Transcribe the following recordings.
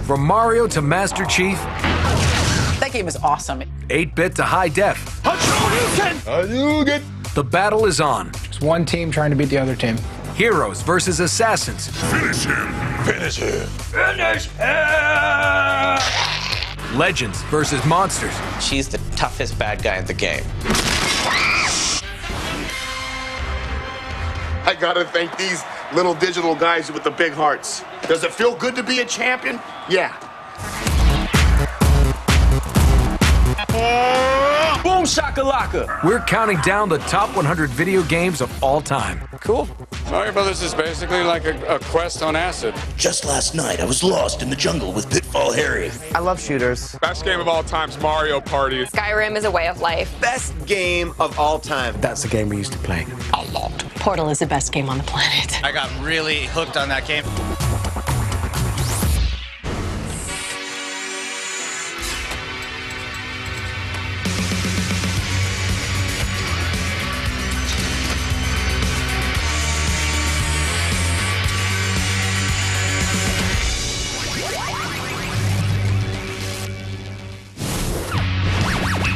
From Mario to Master Chief. That game is awesome. 8-bit to high def. The battle is on. It's one team trying to beat the other team. Heroes versus assassins. Finish him! Finish him! Finish him! Legends versus monsters. She's the toughest bad guy in the game. I gotta thank these little digital guys with the big hearts. Does it feel good to be a champion? Yeah. Boom shakalaka! We're counting down the top 100 video games of all time. Cool. Mario Brothers is basically like a quest on acid. Just last night, I was lost in the jungle with Pitfall Harry. I love shooters. Best game of all time's Mario Party. Skyrim is a way of life. Best game of all time. That's the game we used to play a lot. Portal is the best game on the planet. I got really hooked on that game.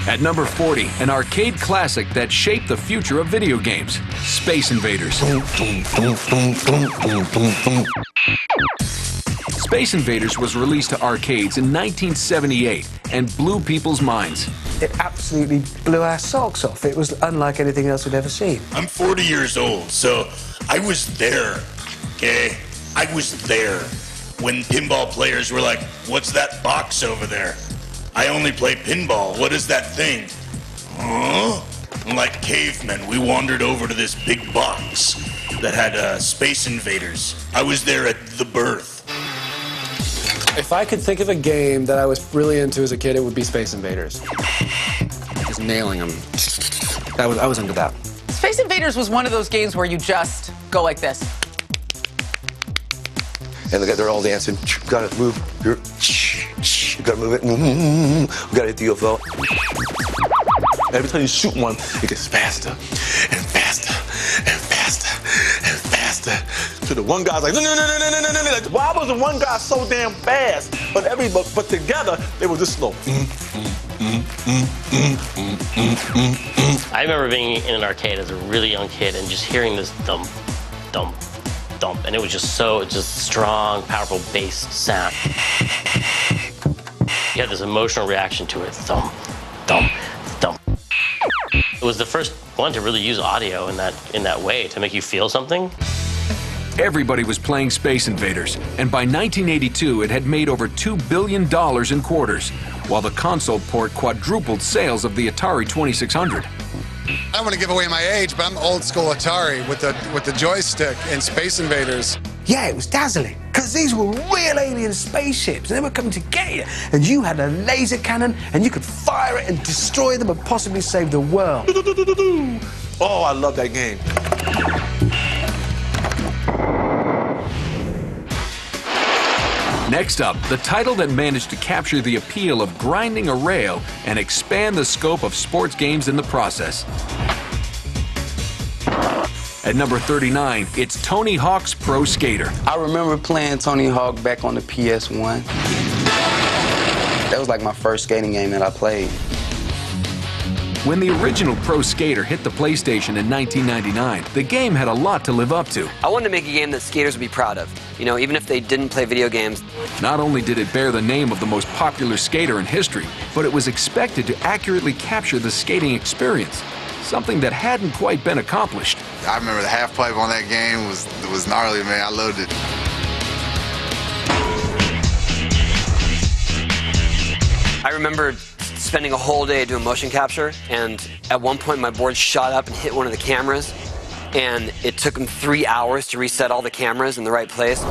At number 40, an arcade classic that shaped the future of video games, Space Invaders. Space Invaders was released to arcades in 1978 and blew people's minds. It absolutely blew our socks off. It was unlike anything else we'd ever seen. I'm 40 years old, so I was there, okay? I was there when pinball players were like, what's that box over there? I only play pinball. What is that thing? Huh? And like cavemen, we wandered over to this big box that had Space Invaders. I was there at the birth. If I could think of a game that I was really into as a kid, it would be Space Invaders. Just nailing them. I was into that. Space Invaders was one of those games where you just go like this. And they're all dancing. Gotta move. You gotta move it. We gotta hit the UFO. Every time you shoot one, it gets faster and faster and faster and faster. So the one guy's like, no. Like, why was the one guy so damn fast? But together, they were just slow. I remember being in an arcade as a really young kid and just hearing this thump, thump, thump, and it was just strong, powerful bass sound. You had this emotional reaction to it, thump, thump, thump. It was the first one to really use audio in that way to make you feel something. Everybody was playing Space Invaders, and by 1982 it had made over $2 billion in quarters, while the console port quadrupled sales of the Atari 2600. I don't want to give away my age, but I'm old school Atari with the joystick and Space Invaders. Yeah, it was dazzling, because these were real alien spaceships, and they were coming to get you. And you had a laser cannon, and you could fire it and destroy them and possibly save the world. Oh, I love that game. Next up, the title that managed to capture the appeal of grinding a rail and expand the scope of sports games in the process. At number 39, it's Tony Hawk's Pro Skater. I remember playing Tony Hawk back on the PS1. That was like my first skating game that I played. When the original Pro Skater hit the PlayStation in 1999, the game had a lot to live up to. I wanted to make a game that skaters would be proud of, you know, even if they didn't play video games. Not only did it bear the name of the most popular skater in history, but it was expected to accurately capture the skating experience, something that hadn't quite been accomplished. I remember the half-pipe on that game was gnarly, man. I loved it. I remember spending a whole day doing motion capture, and at one point my board shot up and hit one of the cameras, and it took them 3 hours to reset all the cameras in the right place.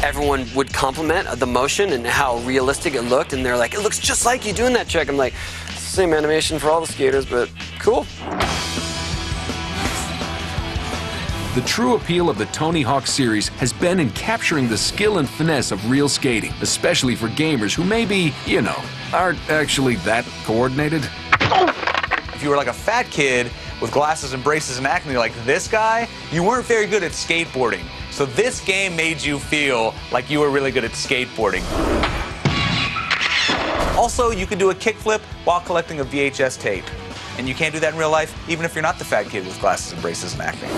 Everyone would compliment the motion and how realistic it looked, and they're like, it looks just like you doing that trick. I'm like, same animation for all the skaters, but cool. The true appeal of the Tony Hawk series has been in capturing the skill and finesse of real skating, especially for gamers who maybe, you know, aren't actually that coordinated. If you were like a fat kid with glasses and braces and acne like this guy, you weren't very good at skateboarding. So this game made you feel like you were really good at skateboarding. Also, you could do a kickflip while collecting a VHS tape. And you can't do that in real life, even if you're not the fat kid with glasses and braces and acting.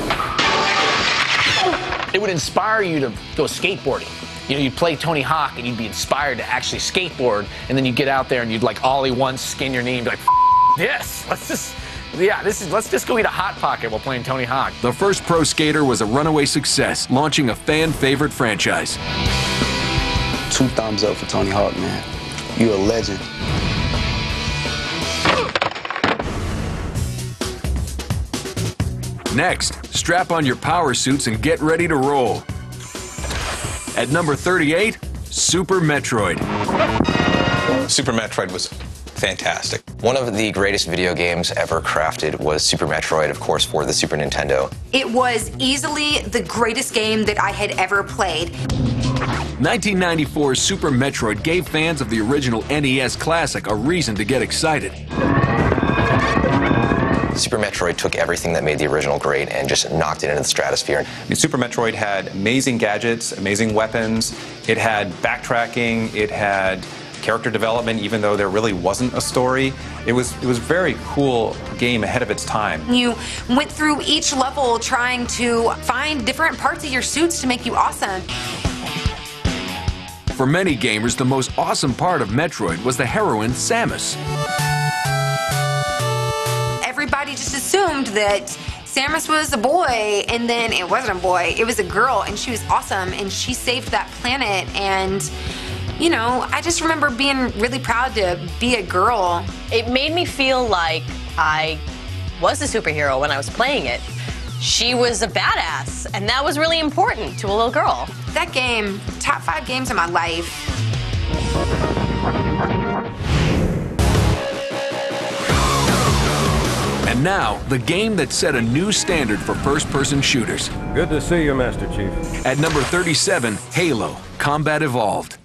It would inspire you to go skateboarding. You know, you'd play Tony Hawk and you'd be inspired to actually skateboard, and then you'd get out there and you'd like ollie once, skin your knee, and be like, this, let's just go eat a Hot Pocket while playing Tony Hawk. The first pro skater was a runaway success, launching a fan-favorite franchise. 2 thumbs up for Tony Hawk, man. You a legend. Next, strap on your power suits and get ready to roll. At number 38, Super Metroid. Super Metroid was fantastic. One of the greatest video games ever crafted was Super Metroid, of course, for the Super Nintendo. It was easily the greatest game that I had ever played. 1994's Super Metroid gave fans of the original NES classic a reason to get excited. Super Metroid took everything that made the original great and just knocked it into the stratosphere. Super Metroid had amazing gadgets, amazing weapons. It had backtracking. It had character development, even though there really wasn't a story. It was a very cool game ahead of its time. You went through each level trying to find different parts of your suits to make you awesome. For many gamers, the most awesome part of Metroid was the heroine, Samus. Everybody just assumed that Samus was a boy, and then it wasn't a boy, it was a girl, and she was awesome, and she saved that planet, and you know, I just remember being really proud to be a girl. It made me feel like I was a superhero when I was playing it. She was a badass, and that was really important to a little girl. That game, top 5 games of my life. And now, the game that set a new standard for first-person shooters. Good to see you, Master Chief. At number 37, Halo, Combat Evolved.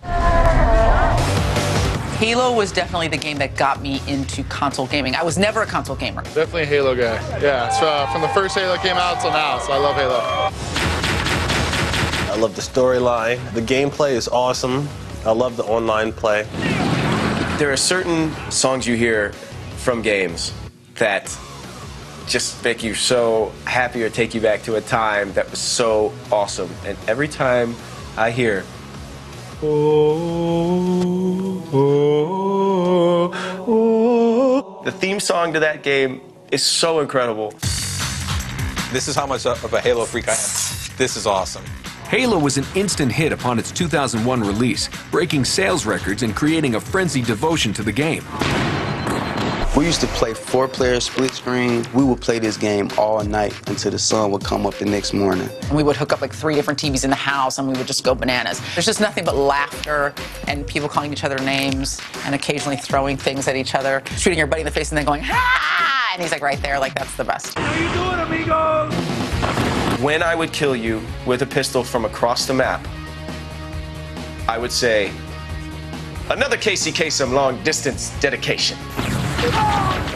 Halo was definitely the game that got me into console gaming. I was never a console gamer. Definitely a Halo guy. Yeah, it's from the first Halo came out till now, so I love Halo. I love the storyline. The gameplay is awesome. I love the online play. There are certain songs you hear from games that just make you so happy or take you back to a time that was so awesome. And every time I hear, the theme song to that game is so incredible. This is how much of a Halo freak I am. This is awesome. Halo was an instant hit upon its 2001 release, breaking sales records and creating a frenzied devotion to the game. We used to play 4-player split screen. We would play this game all night until the sun would come up the next morning. And we would hook up like 3 different TVs in the house, and we would just go bananas. There's just nothing but laughter and people calling each other names and occasionally throwing things at each other, shooting your buddy in the face and then going, "Ah!" And he's like right there, like that's the best. How you doing, amigos? When I would kill you with a pistol from across the map, I would say, another Casey Kasem long distance dedication.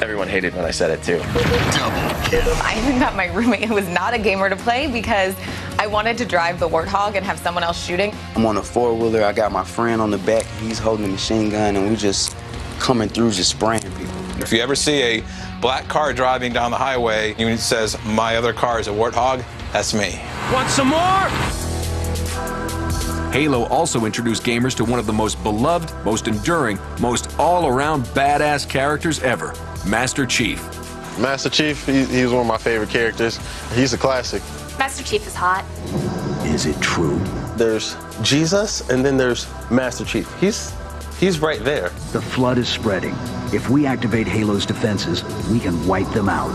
Everyone hated when I said it too. I even got my roommate who was not a gamer to play because I wanted to drive the Warthog and have someone else shooting. I'm on a 4-wheeler. I got my friend on the back. He's holding a machine gun, and we just coming through, just spraying people. If you ever see a black car driving down the highway, and it says, "My other car is a Warthog," that's me. Want some more? Halo also introduced gamers to one of the most beloved, most enduring, most all-around badass characters ever, Master Chief. Master Chief, he's one of my favorite characters. He's a classic. Master Chief is hot. Is it true? There's Jesus, and then there's Master Chief. He's right there. The flood is spreading. If we activate Halo's defenses, we can wipe them out.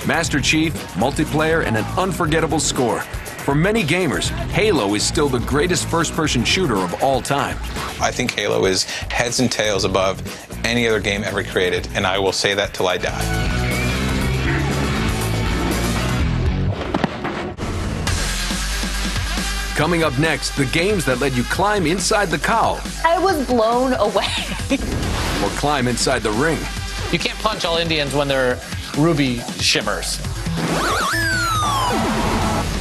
Master Chief, multiplayer, and an unforgettable score. For many gamers, Halo is still the greatest first-person shooter of all time. I think Halo is heads and tails above any other game ever created, and I will say that till I die. Coming up next, the games that let you climb inside the cowl I was blown away. or climb inside the ring. You can't punch all Indians when they're ruby shimmers.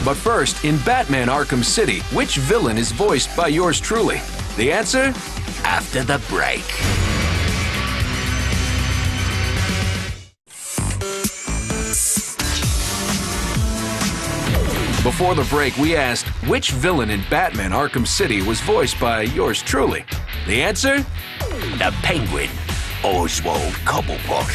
But first, in Batman Arkham City, which villain is voiced by yours truly? The answer? After the break. Before the break, we asked which villain in Batman Arkham City was voiced by yours truly. The answer? The Penguin, Oswald Cobblepot.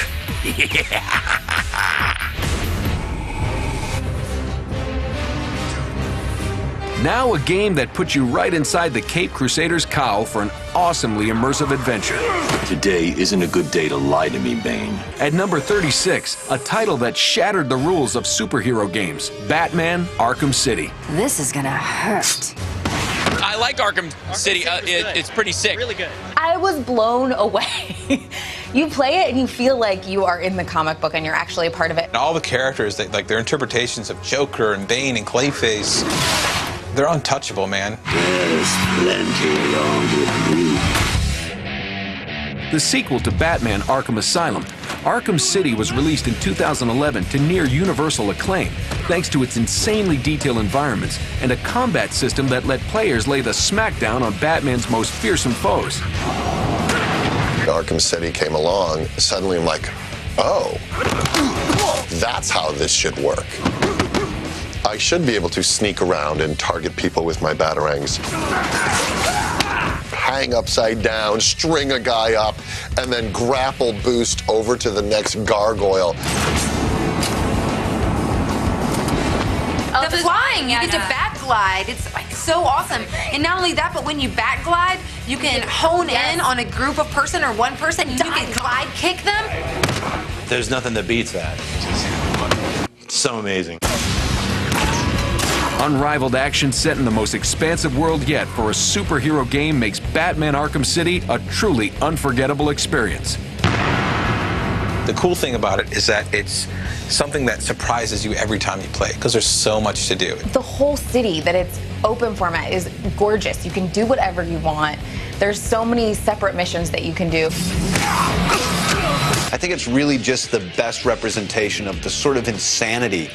Now a game that puts you right inside the Cape Crusader's cowl for an awesomely immersive adventure. Today isn't a good day to lie to me, Bane. At number 36, a title that shattered the rules of superhero games, Batman Arkham City. This is gonna hurt. I like Arkham City. It's pretty sick. Really good. I was blown away. You play it and you feel like you are in the comic book and you're actually a part of it. All the characters, like their interpretations of Joker and Bane and Clayface, they're untouchable, man. There's plenty wrong with me. The sequel to Batman Arkham Asylum, Arkham City was released in 2011 to near universal acclaim, thanks to its insanely detailed environments and a combat system that let players lay the smackdown on Batman's most fearsome foes. Arkham City came along, suddenly I'm like, oh, that's how this should work. I should be able to sneak around and target people with my batarangs. Hang upside down, string a guy up, and then grapple boost over to the next gargoyle. The flying, you get to bat glide. It's like so awesome. And not only that, but when you bat glide, you can hone in on a group of person or one person, and you can glide kick them. There's nothing that beats that. It's so amazing. Unrivaled action set in the most expansive world yet for a superhero game makes Batman Arkham City a truly unforgettable experience. The cool thing about it is that it's something that surprises you every time you play because there's so much to do. The whole city that it's open format is gorgeous. You can do whatever you want. There's so many separate missions that you can do. I think it's really just the best representation of the sort of insanity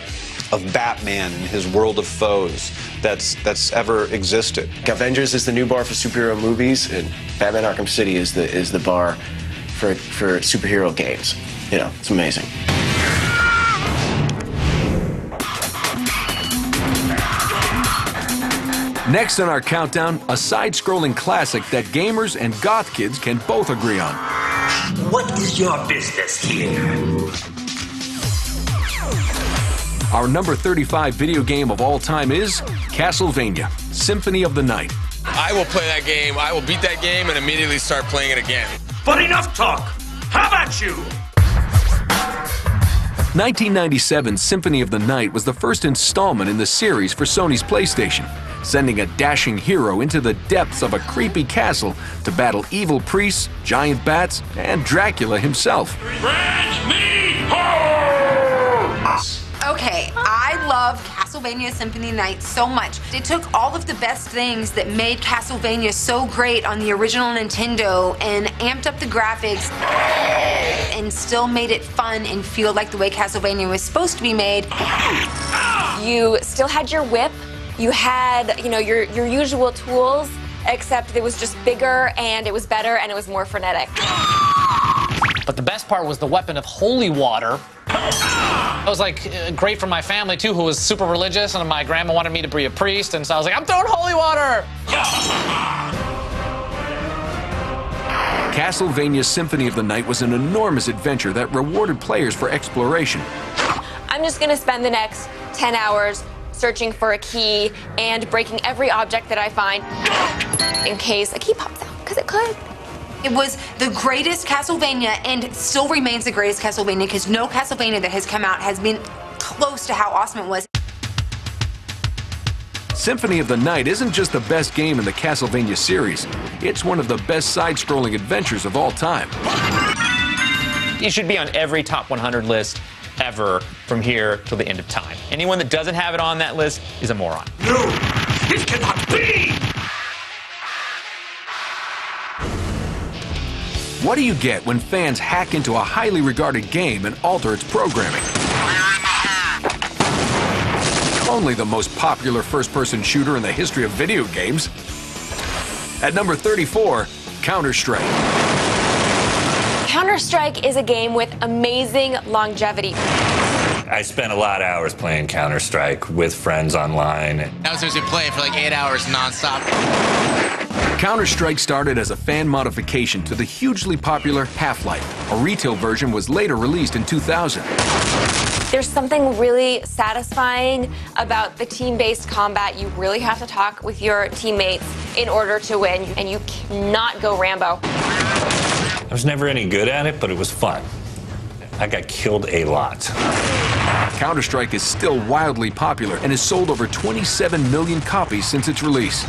of Batman and his world of foes that's ever existed. Avengers is the new bar for superhero movies, and Batman Arkham City is the bar for superhero games. You know, it's amazing. Next on our countdown, a side-scrolling classic that gamers and goth kids can both agree on. What is your business here? Our number 35 video game of all time is Castlevania, Symphony of the Night. I will play that game. I will beat that game and immediately start playing it again. But enough talk. How about you? 1997's Symphony of the Night was the first installment in the series for Sony's PlayStation, sending a dashing hero into the depths of a creepy castle to battle evil priests, giant bats, and Dracula himself. Grant me horror! Okay, I love Castlevania Symphony of the Night so much. They took all of the best things that made Castlevania so great on the original Nintendo and amped up the graphics and still made it fun and feel like the way Castlevania was supposed to be made. You still had your whip, you had, your usual tools, except it was just bigger and it was better and it was more frenetic. But the best part was the weapon of holy water. That was great for my family too, who was super religious, and my grandma wanted me to be a priest, and so I was like, I'm throwing holy water! Castlevania Symphony of the Night was an enormous adventure that rewarded players for exploration. I'm just gonna spend the next 10 hours searching for a key and breaking every object that I find in case a key pops out, because it could. It was the greatest Castlevania and it still remains the greatest Castlevania because no Castlevania that has come out has been close to how awesome it was. Symphony of the Night isn't just the best game in the Castlevania series, it's one of the best side-scrolling adventures of all time. It should be on every top 100 list ever from here till the end of time. Anyone that doesn't have it on that list is a moron. No, it cannot be! What do you get when fans hack into a highly regarded game and alter its programming? only the most popular first-person shooter in the history of video games. At number 34, Counter-Strike. Counter-Strike is a game with amazing longevity. I spent a lot of hours playing Counter-Strike with friends online. I was playing for like 8 hours nonstop. Counter-Strike started as a fan modification to the hugely popular Half-Life. A retail version was later released in 2000. There's something really satisfying about the team-based combat. You really have to talk with your teammates in order to win, and you cannot go Rambo. I was never any good at it, but it was fun. I got killed a lot. Counter-Strike is still wildly popular and has sold over 27 million copies since its release.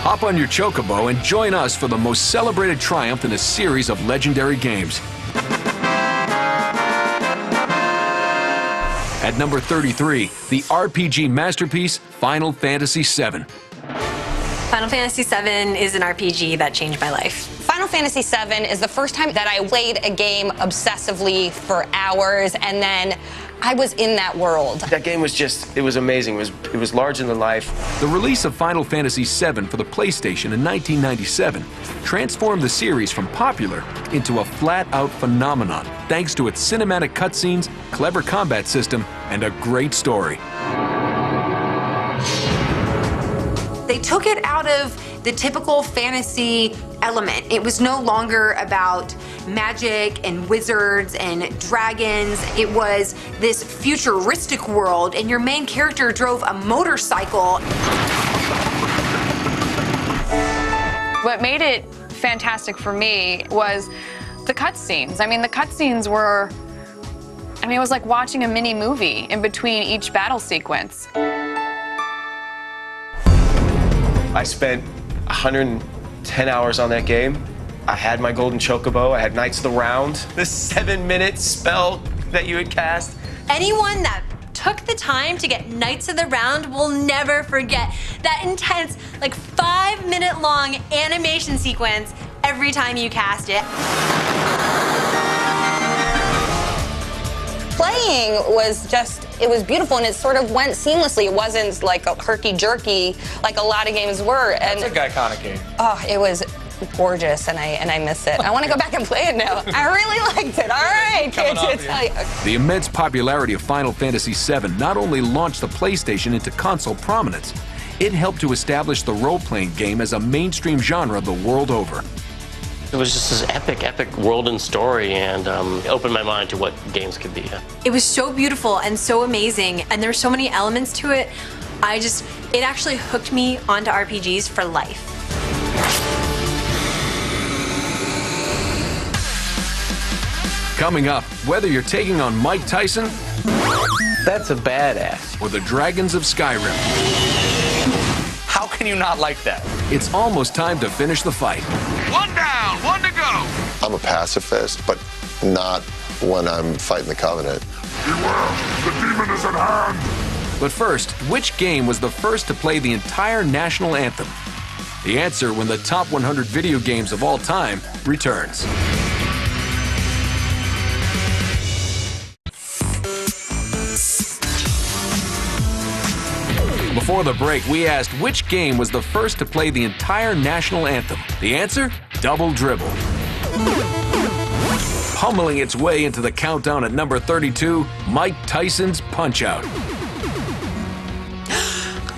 Hop on your Chocobo and join us for the most celebrated triumph in a series of legendary games. At number 33, the RPG masterpiece, Final Fantasy VII. Final Fantasy VII is an RPG that changed my life. Final Fantasy VII is the first time that I played a game obsessively for hours, and then I was in that world. That game was just, it was amazing. It was larger than life. The release of Final Fantasy VII for the PlayStation in 1997 transformed the series from popular into a flat-out phenomenon, thanks to its cinematic cutscenes, clever combat system, and a great story. They took it out of the typical fantasy element. It was no longer about magic and wizards and dragons. It was this futuristic world, and your main character drove a motorcycle. What made it fantastic for me was the cutscenes. I mean, the cutscenes were, it was like watching a mini movie in between each battle sequence. I spent 110 hours on that game. I had my golden chocobo. I had Knights of the Round. The 7-minute spell that you had cast. Anyone that took the time to get Knights of the Round will never forget that intense, like 5-minute long animation sequence every time you cast it. Playing was just, it was beautiful, and it sort of went seamlessly. It wasn't like a herky-jerky like a lot of games were. And That's a iconic game. Oh, it was gorgeous, and I miss it. I want to go back and play it now. I really liked it. All right, kids, to tell you. The immense popularity of Final Fantasy VII not only launched the PlayStation into console prominence, it helped to establish the role-playing game as a mainstream genre the world over. It was just this epic world and story, and it opened my mind to what games could be. It was so beautiful and so amazing, and there were so many elements to it. It actually hooked me onto RPGs for life. Coming up, whether you're taking on Mike Tyson, that's a badass, or the dragons of Skyrim. How can you not like that? It's almost time to finish the fight. One down, one to go. I'm a pacifist, but not when I'm fighting the Covenant. Beware, the demon is at hand. But first, which game was the first to play the entire national anthem? The answer when the top 100 video games of all time returns. Before the break, we asked which game was the first to play the entire national anthem. The answer? Double Dribble. Pummeling its way into the countdown at number 32, Mike Tyson's Punch-Out.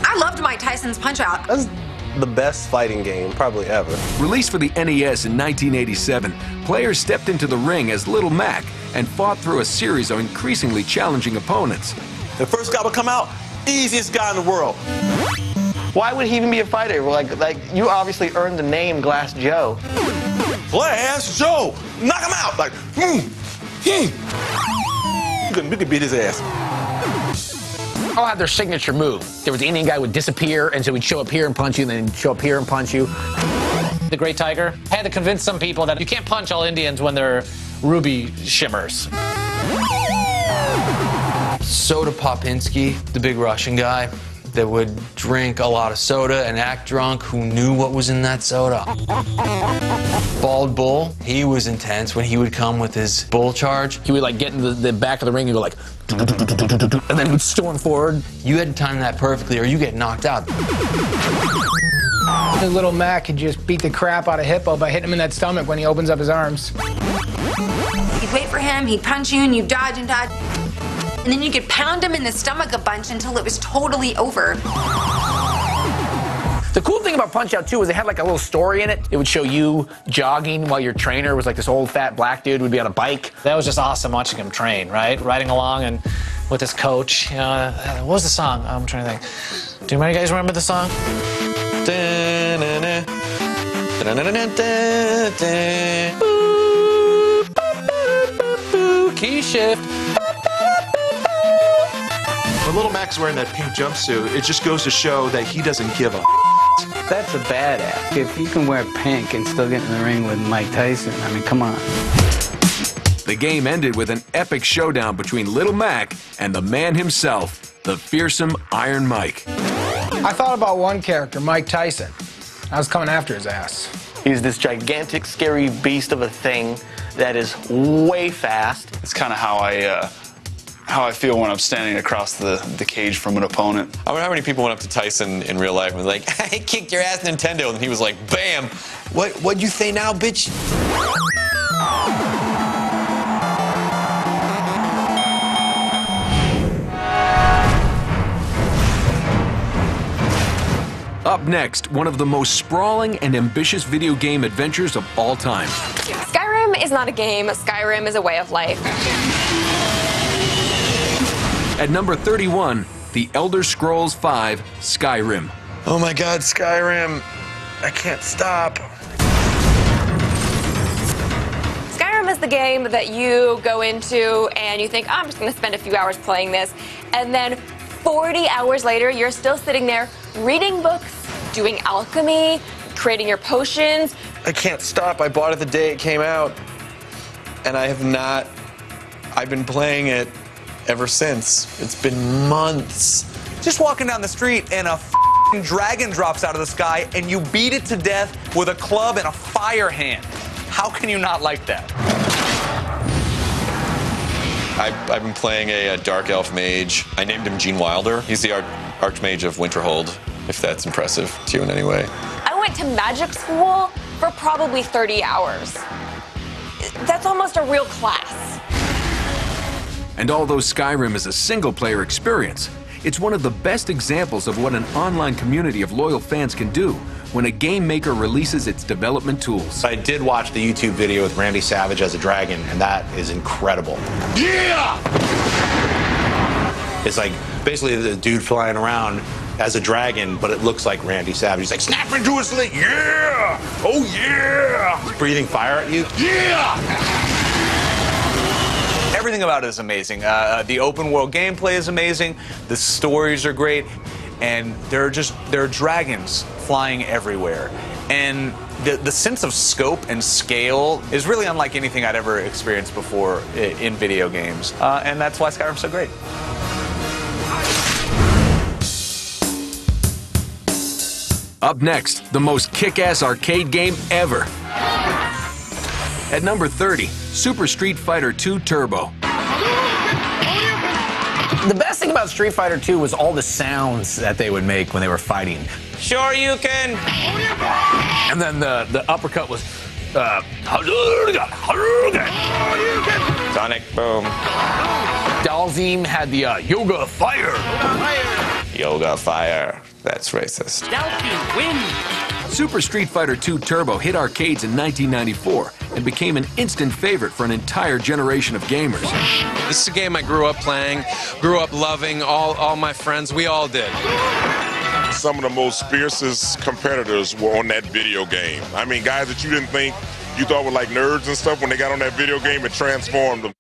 I loved Mike Tyson's Punch-Out. That's the best fighting game probably ever. Released for the NES in 1987, players stepped into the ring as Little Mac and fought through a series of increasingly challenging opponents. The first guy would come out, easiest guy in the world. Why would he even be a fighter? Like you obviously earned the name Glass Joe. Glass Joe! Knock him out! Like, we could beat his ass. All had their signature move. There was the Indian guy who would disappear, and so he'd show up here and punch you, and then he'd show up here and punch you. The Great Tiger. I had to convince some people that you can't punch all Indians when they're ruby shimmers. Soda Popinski, the big Russian guy. that would drink a lot of soda and act drunk, who knew what was in that soda. Bald Bull, he was intense when he would come with his bull charge. He would like get into the back of the ring and go like, and then he'd storm forward. You had to time that perfectly or you get knocked out. The little Mac could just beat the crap out of Hippo by hitting him in that stomach when he opens up his arms. You'd wait for him, he'd punch you, and you'd dodge and dodge. And then you could pound him in the stomach a bunch until it was totally over. The cool thing about Punch-Out! 2 was it had like a little story in it. It would show you jogging while your trainer was like this old fat black dude would be on a bike. That was just awesome watching him train, right? Riding along and with his coach. You know, what was the song? I'm trying to think. Do you guys remember the song? Key shift. When Little Mac's wearing that pink jumpsuit, it just goes to show that he doesn't give a That's a badass. If you can wear pink and still get in the ring with Mike Tyson, I mean, come on. The game ended with an epic showdown between Little Mac and the man himself, the fearsome Iron Mike. I thought about one character, Mike Tyson. I was coming after his ass. He's this gigantic, scary beast of a thing that is way fast. It's kind of how I feel when I'm standing across the cage from an opponent. I wonder how many people went up to Tyson in real life and was like, I kicked your ass, Nintendo, and he was like, bam, what'd you say now, bitch? Up next, one of the most sprawling and ambitious video game adventures of all time. Skyrim is not a game. Skyrim is a way of life. At number 31, The Elder Scrolls V: Skyrim. Oh my God, Skyrim. I can't stop. Skyrim is the game that you go into and you think, oh, I'm just going to spend a few hours playing this. And then 40 hours later, you're still sitting there reading books, doing alchemy, creating your potions. I can't stop. I bought it the day it came out. And I have not. I've been playing it ever since. It's been months. Just walking down the street and a dragon drops out of the sky and you beat it to death with a club and a fire hand. How can you not like that? I've been playing a dark elf mage. I named him Gene Wilder. He's the archmage of Winterhold, if that's impressive to you in any way. I went to magic school for probably 30 hours. That's almost a real class. And although Skyrim is a single-player experience, it's one of the best examples of what an online community of loyal fans can do when a game maker releases its development tools. I did watch the YouTube video with Randy Savage as a dragon, and that is incredible. Yeah! It's like basically the dude flying around as a dragon, but it looks like Randy Savage. He's like, snap into a sling, yeah! Oh yeah! He's breathing fire at you. Yeah! Everything about it is amazing. The open world gameplay is amazing. The stories are great. And there are dragons flying everywhere. And the sense of scope and scale is really unlike anything I'd ever experienced before in video games. And that's why Skyrim's so great. Up next, the most kick-ass arcade game ever. At number 30, Super Street Fighter II Turbo. The best thing about Street Fighter 2 was all the sounds that they would make when they were fighting. Sure you can. And then the uppercut was Sonic Boom. Dalzim had the Yoga Fire. Yoga Fire. That's racist. Dalzim win. Super Street Fighter II Turbo hit arcades in 1994 and became an instant favorite for an entire generation of gamers. This is a game I grew up playing, grew up loving, all my friends, we all did. Some of the most fiercest competitors were on that video game. I mean, guys that you didn't think you thought were like nerds and stuff, when they got on that video game, it transformed them.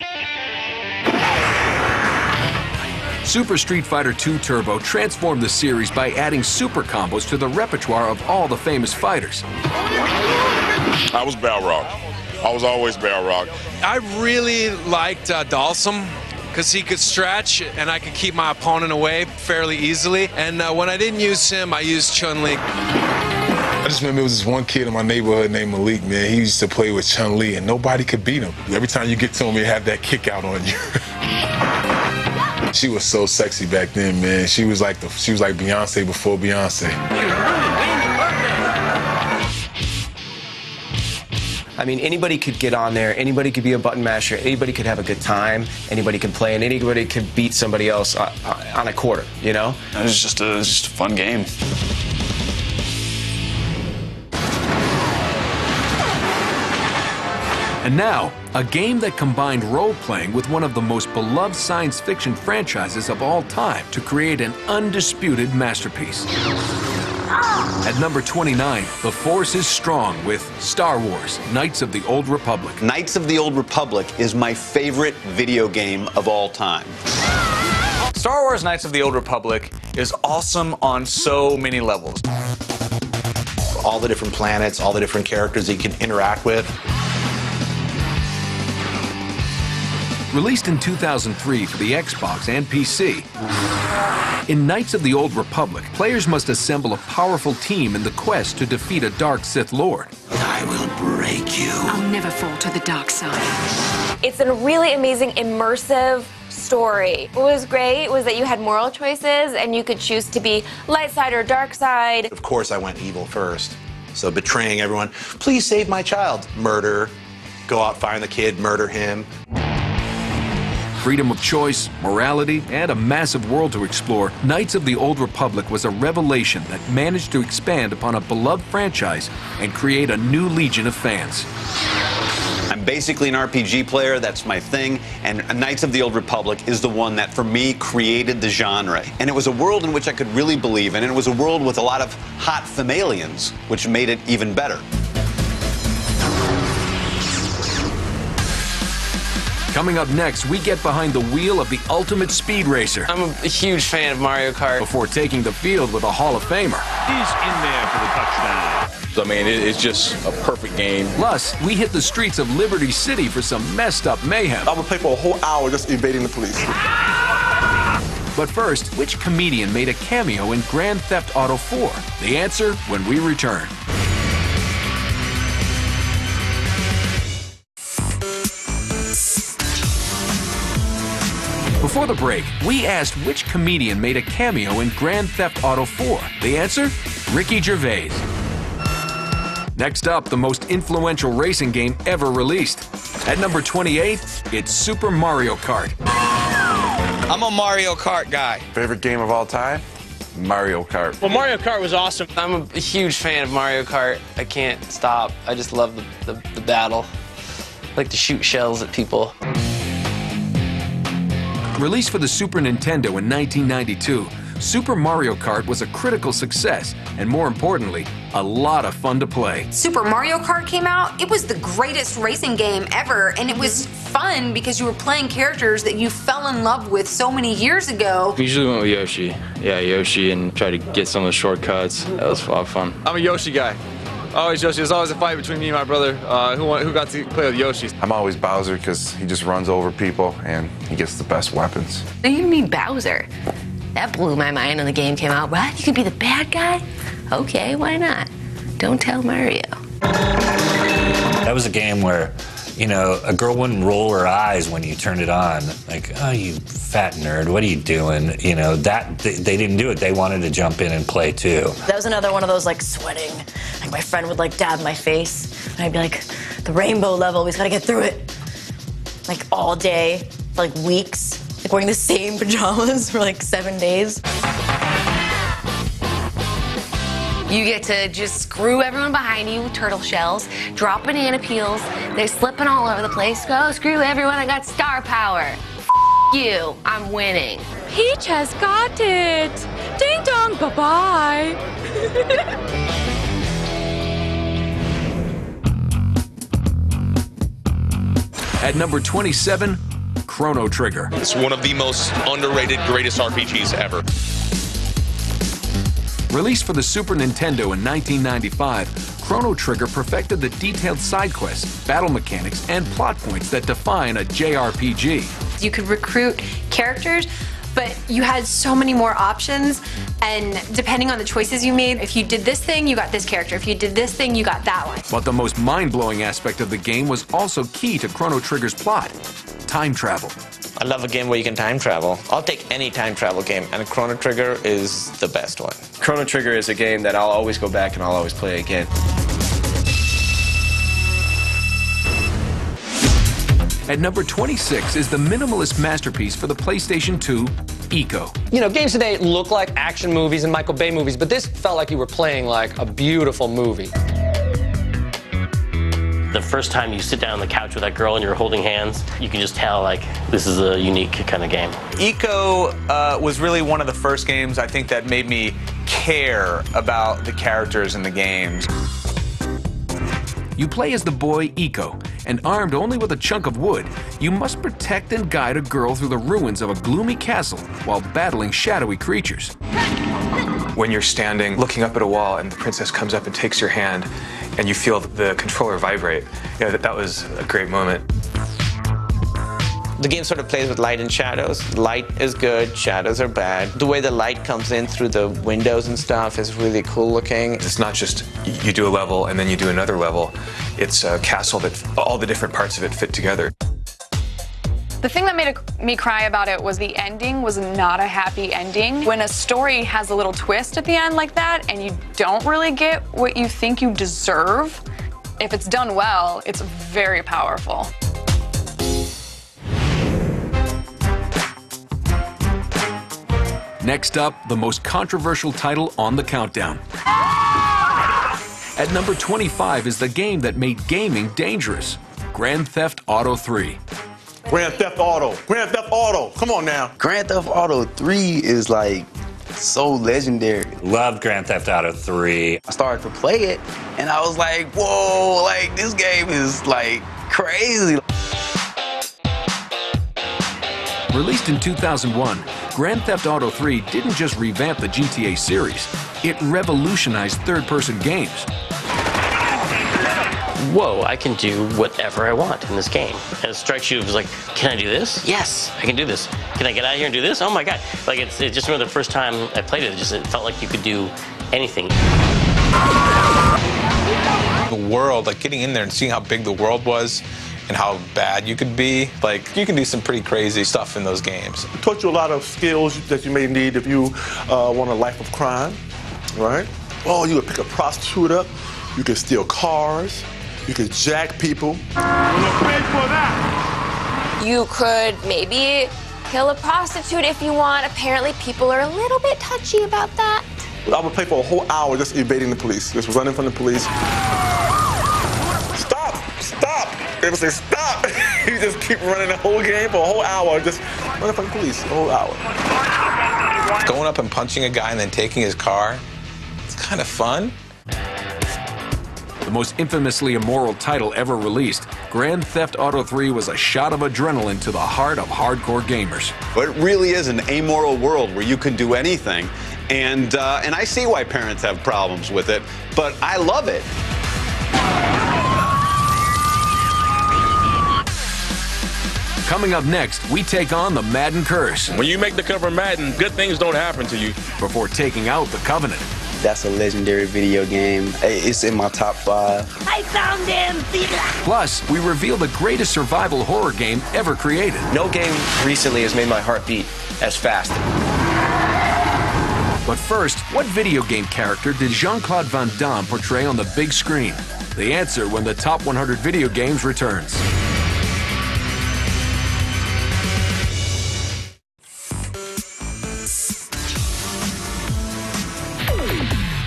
Super Street Fighter II Turbo transformed the series by adding super combos to the repertoire of all the famous fighters. I was Balrog. I was always Balrog. I really liked Dalsum because he could stretch and I could keep my opponent away fairly easily. And when I didn't use him, I used Chun-Li. I just remember there was this one kid in my neighborhood named Malik, man. He used to play with Chun-Li, and nobody could beat him. Every time you get to him, he had that kick out on you. She was so sexy back then, man. She was like Beyonce before Beyonce. I mean, anybody could get on there, anybody could be a button masher, anybody could have a good time, anybody can play, and anybody could beat somebody else on a quarter, you know? It was just a fun game. And now, a game that combined role-playing with one of the most beloved science fiction franchises of all time to create an undisputed masterpiece. At number 29, the Force is strong with Star Wars, Knights of the Old Republic. Knights of the Old Republic is my favorite video game of all time. Star Wars Knights of the Old Republic is awesome on so many levels. All the different planets, all the different characters that you can interact with. Released in 2003 for the Xbox and PC. In Knights of the Old Republic, players must assemble a powerful team in the quest to defeat a dark Sith Lord. I will break you. I'll never fall to the dark side. It's a really amazing, immersive story. What was great was that you had moral choices and you could choose to be light side or dark side. Of course, I went evil first. So betraying everyone. Please save my child. Murder. Go out, find the kid, murder him. Freedom of choice, morality, and a massive world to explore, Knights of the Old Republic was a revelation that managed to expand upon a beloved franchise and create a new legion of fans. I'm basically an RPG player, that's my thing, and Knights of the Old Republic is the one that, for me, created the genre. And it was a world in which I could really believe in, and it was a world with a lot of hot femalians, which made it even better. Coming up next, we get behind the wheel of the ultimate speed racer. I'm a huge fan of Mario Kart. Before taking the field with a Hall of Famer. He's in there for the touchdown. I mean, it's just a perfect game. Plus, we hit the streets of Liberty City for some messed up mayhem. I would play for a whole hour just evading the police. But first, which comedian made a cameo in Grand Theft Auto 4? The answer when we return. Before the break, we asked which comedian made a cameo in Grand Theft Auto 4. The answer? Ricky Gervais. Next up, the most influential racing game ever released. At number 28, it's Super Mario Kart. I'm a Mario Kart guy. Favorite game of all time? Mario Kart. Well, Mario Kart was awesome. I'm a huge fan of Mario Kart. I can't stop. I just love the battle. I like to shoot shells at people. Released for the Super Nintendo in 1992, Super Mario Kart was a critical success, and more importantly, a lot of fun to play. Super Mario Kart came out, it was the greatest racing game ever, and it was fun because you were playing characters that you fell in love with so many years ago. We usually went with Yoshi. Yeah, Yoshi, and tried to get some of the shortcuts. That was a lot of fun. I'm a Yoshi guy. Always Yoshi. There's always a fight between me and my brother who got to play with Yoshi. I'm always Bowser because he just runs over people and he gets the best weapons. You mean Bowser? That blew my mind when the game came out. What? You could be the bad guy? Okay, why not? Don't tell Mario. That was a game where, you know, a girl wouldn't roll her eyes when you turned it on. Like, oh, you fat nerd, what are you doing? You know, that they didn't do it. They wanted to jump in and play too. That was another one of those, like, sweating. Like, my friend would, like, dab my face, and I'd be like, the rainbow level, we just gotta get through it. Like, all day, for, like, weeks. Like, wearing the same pajamas for, like, 7 days. You get to just screw everyone behind you with turtle shells, drop banana peels, they're slipping all over the place. Go screw everyone, I got star power. F you, I'm winning. Peach has got it. Ding dong, bye-bye. At number 27, Chrono Trigger. It's one of the most underrated, greatest RPGs ever. Released for the Super Nintendo in 1995, Chrono Trigger perfected the detailed side quests, battle mechanics, and plot points that define a JRPG. You could recruit characters, but you had so many more options, and depending on the choices you made, if you did this thing, you got this character. If you did this thing, you got that one. But the most mind-blowing aspect of the game was also key to Chrono Trigger's plot: time travel. I love a game where you can time travel. I'll take any time travel game, and Chrono Trigger is the best one. Chrono Trigger is a game that I'll always go back and I'll always play again. At number 26 is the minimalist masterpiece for the PlayStation 2, Eco. You know, games today look like action movies and Michael Bay movies, but this felt like you were playing like a beautiful movie. The first time you sit down on the couch with that girl and you're holding hands, you can just tell, like, this is a unique kind of game. Eco was really one of the first games, I think, that made me care about the characters in the games. You play as the boy Eco, and armed only with a chunk of wood, you must protect and guide a girl through the ruins of a gloomy castle while battling shadowy creatures. When you're standing looking up at a wall and the princess comes up and takes your hand and you feel the controller vibrate, you know, that was a great moment. The game sort of plays with light and shadows. Light is good, shadows are bad. The way the light comes in through the windows and stuff is really cool looking. It's not just you do a level and then you do another level. It's a castle that all the different parts of it fit together. The thing that made me cry about it was the ending was not a happy ending. When a story has a little twist at the end like that and you don't really get what you think you deserve, if it's done well, it's very powerful. Next up, the most controversial title on the countdown. At number 25 is the game that made gaming dangerous: Grand Theft Auto 3. Grand Theft Auto. Grand Theft Auto. Come on now. Grand Theft Auto 3 is like so legendary. Loved Grand Theft Auto 3. I started to play it and I was like, whoa, like this game is like crazy. Released in 2001, Grand Theft Auto 3 didn't just revamp the GTA series, it revolutionized third-person games. Whoa, I can do whatever I want in this game. And it strikes you as like, can I do this? Yes, I can do this. Can I get out of here and do this? Oh my God. Like, it's just remember the first time I played it, it felt like you could do anything. The world, like getting in there and seeing how big the world was and how bad you could be, like you can do some pretty crazy stuff in those games. It taught you a lot of skills that you may need if you want a life of crime, right? Oh, you could pick a prostitute up, you could steal cars, you could jack people. You could maybe kill a prostitute if you want. Apparently people are a little bit touchy about that. I would play for a whole hour just evading the police, just running from the police. Stop! Stop! They would say, stop! You just keep running the whole game for a whole hour, just running from the police a whole hour. Going up and punching a guy and then taking his car, it's kind of fun. The most infamously immoral title ever released, Grand Theft Auto 3 was a shot of adrenaline to the heart of hardcore gamers. But it really is an amoral world where you can do anything, and I see why parents have problems with it, but I love it. Coming up next, we take on the Madden curse. When you make the cover of Madden, good things don't happen to you. Before taking out the Covenant. That's a legendary video game. It's in my top 5. I found him! Plus, we reveal the greatest survival horror game ever created. No game recently has made my heart beat as fast. But first, what video game character did Jean-Claude Van Damme portray on the big screen? The answer when the Top 100 Video Games returns.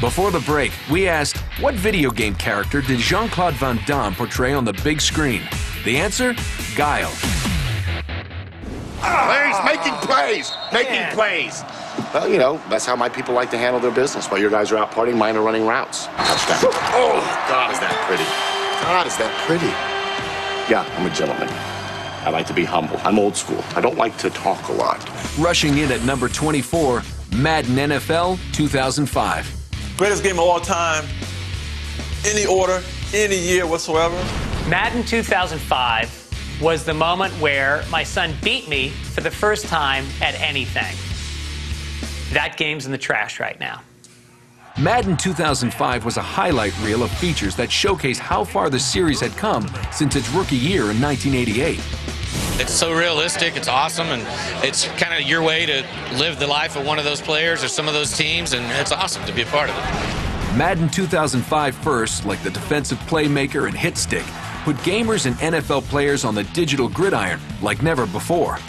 Before the break, we asked, what video game character did Jean-Claude Van Damme portray on the big screen? The answer? Guile. Plays, making plays, making plays. Well, you know, that's how my people like to handle their business. While your guys are out partying, mine are running routes. Touchdown. Oh, God, is that pretty. God, is that pretty. Yeah, I'm a gentleman. I like to be humble. I'm old school. I don't like to talk a lot. Rushing in at number 24, Madden NFL 2005. Greatest game of all time. any order, any year whatsoever. Madden 2005 was the moment where my son beat me for the first time at anything. That game's in the trash right now. Madden 2005 was a highlight reel of features that showcase how far the series had come since its rookie year in 1988. It's so realistic, it's awesome, and it's kind of your way to live the life of one of those players or some of those teams, and it's awesome to be a part of it. Madden 2005 first, like the defensive playmaker and hit stick, put gamers and NFL players on the digital gridiron like never before.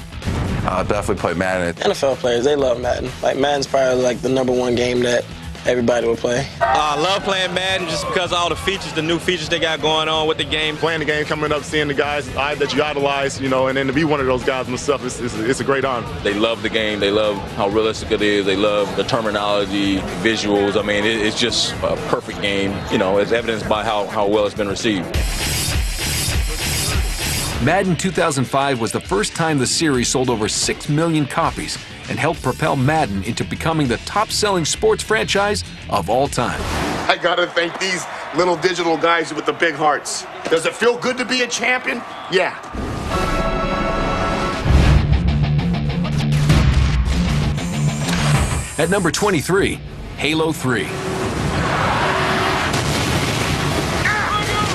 I definitely play Madden. NFL players, they love Madden. Like, Madden's probably like the #1 game that everybody will play. I love playing Madden just because of all the features, the new features they got going on with the game. Playing the game, coming up, seeing the guys that you idolize, you know, and then to be one of those guys myself, it's a great honor. They love the game. They love how realistic it is. They love the terminology, visuals. I mean, it's just a perfect game, you know, as evidenced by how well it's been received. Madden 2005 was the first time the series sold over 6 million copies and helped propel Madden into becoming the top-selling sports franchise of all time. I gotta thank these little digital guys with the big hearts. Does it feel good to be a champion? Yeah. At number 23, Halo 3.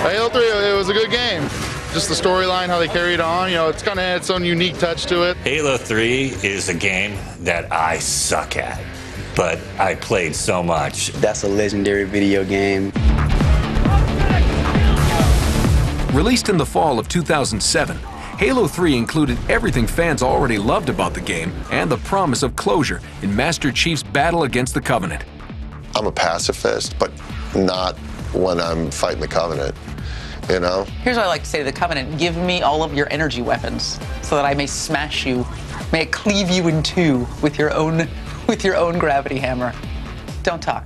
Halo 3, it was a good game. Just the storyline, how they carried on, you know, it's kind of had its own unique touch to it. Halo 3 is a game that I suck at, but I played so much. That's a legendary video game. Released in the fall of 2007, Halo 3 included everything fans already loved about the game and the promise of closure in Master Chief's battle against the Covenant. I'm a pacifist, but not when I'm fighting the Covenant. You know? Here's what I like to say to the Covenant. Give me all of your energy weapons so that I may smash you, may I cleave you in two with your own gravity hammer. Don't talk.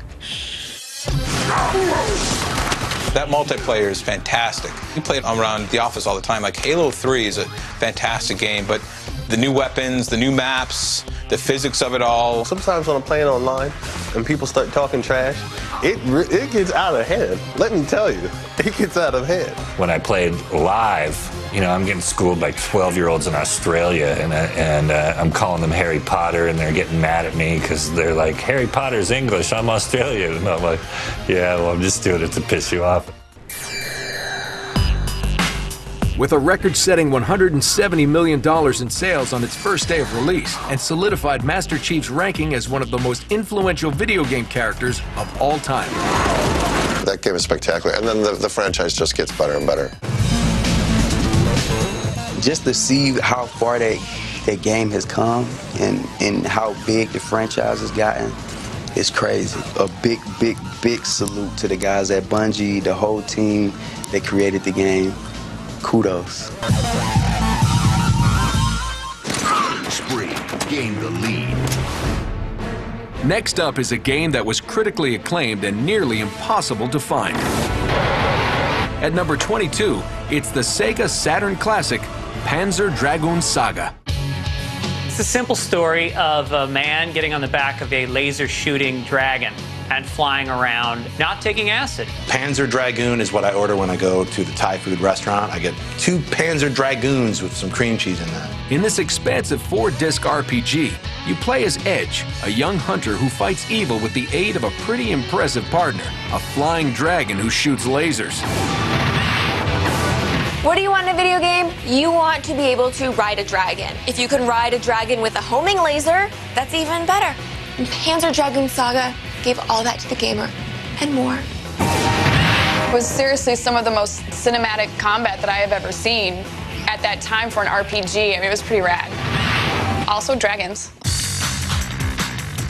That multiplayer is fantastic. We play it around the office all the time. Like, Halo 3 is a fantastic game, but the new weapons, the new maps, the physics of it all. Sometimes when I'm playing online and people start talking trash, it gets out of hand. Let me tell you, it gets out of hand. When I played live, you know, I'm getting schooled by 12-year-olds in Australia, and I'm calling them Harry Potter, and they're getting mad at me because they're like, Harry Potter's English, I'm Australian. And I'm like, yeah, well, I'm just doing it to piss you off. With a record-setting $170 million in sales on its first day of release, and solidified Master Chief's ranking as one of the most influential video game characters of all time. That game is spectacular, and then the franchise just gets better and better. Just to see how far that game has come and how big the franchise has gotten, it's crazy. A big, big, big salute to the guys at Bungie, the whole team that created the game. Kudos. Spree gained the lead. Next up is a game that was critically acclaimed and nearly impossible to find. At number 22, it's the Sega Saturn classic, Panzer Dragoon Saga. It's a simple story of a man getting on the back of a laser-shooting dragon and flying around, not taking acid. Panzer Dragoon is what I order when I go to the Thai food restaurant. I get 2 Panzer Dragoons with some cream cheese in that. In this expansive 4-disc RPG, you play as Edge, a young hunter who fights evil with the aid of a pretty impressive partner, a flying dragon who shoots lasers. What do you want in a video game? You want to be able to ride a dragon. If you can ride a dragon with a homing laser, that's even better. And Panzer Dragoon Saga gave all that to the gamer and more. It was seriously some of the most cinematic combat that I have ever seen at that time for an RPG. I mean, it was pretty rad. Also, dragons.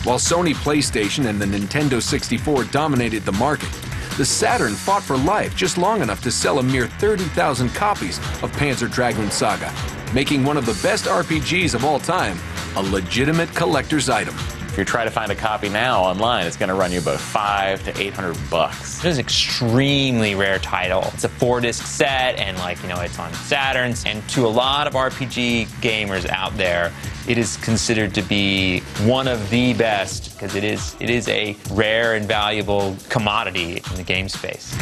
While Sony PlayStation and the Nintendo 64 dominated the market, the Saturn fought for life just long enough to sell a mere 30,000 copies of Panzer Dragoon Saga, making one of the best RPGs of all time a legitimate collector's item. If you try to find a copy now online, it's going to run you about $500 to $800. It is an extremely rare title. It's a 4-disc set, and it's on Saturns. And to a lot of RPG gamers out there, it is considered to be one of the best because it is a rare and valuable commodity in the game space.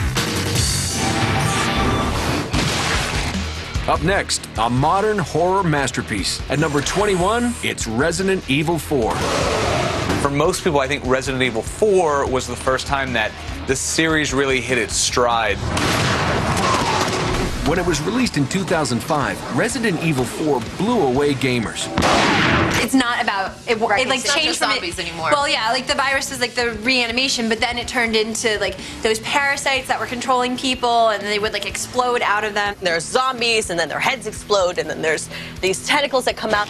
Up next, a modern horror masterpiece. At number 21, it's Resident Evil 4. For most people, I think Resident Evil 4 was the first time that the series really hit its stride. When it was released in 2005, Resident Evil 4 blew away gamers. It's not about it. Right. It like It's not changed just from zombies anymore. Well, yeah, like the virus was like the reanimation, but then it turned into like those parasites that were controlling people, and they would like explode out of them. There's zombies, and then their heads explode, and then there's these tentacles that come out.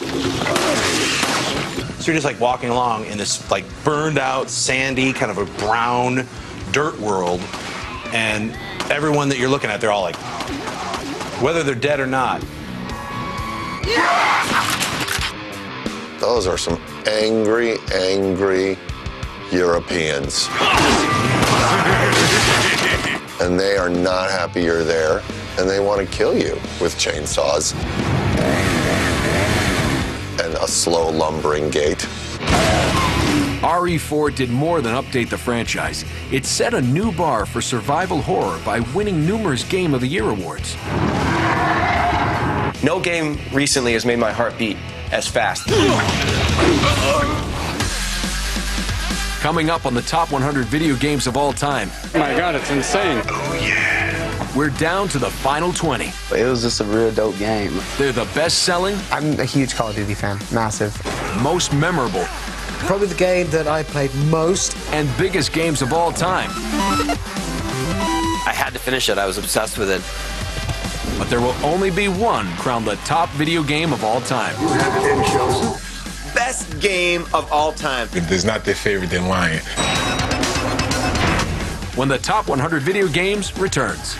So you're just like walking along in this like burned out, sandy, kind of a brown dirt world, and everyone that you're looking at, they're all like, whether they're dead or not. Those are some angry, angry Europeans. And they are not happy you're there, and they want to kill you with chainsaws and a slow lumbering gait. RE4 did more than update the franchise. It set a new bar for survival horror by winning numerous Game of the Year awards. No game recently has made my heart beat as fast. Coming up on the top 100 video games of all time. Oh my God, it's insane. Oh yeah. We're down to the final 20. It was just a real dope game. They're the best-selling. I'm a huge Call of Duty fan, massive. Most memorable. Probably the game that I played most. And biggest games of all time. I had to finish it. I was obsessed with it. But there will only be one crowned the top video game of all time. Best game of all time. If there's not their favorite, they're lying. When the top 100 video games returns.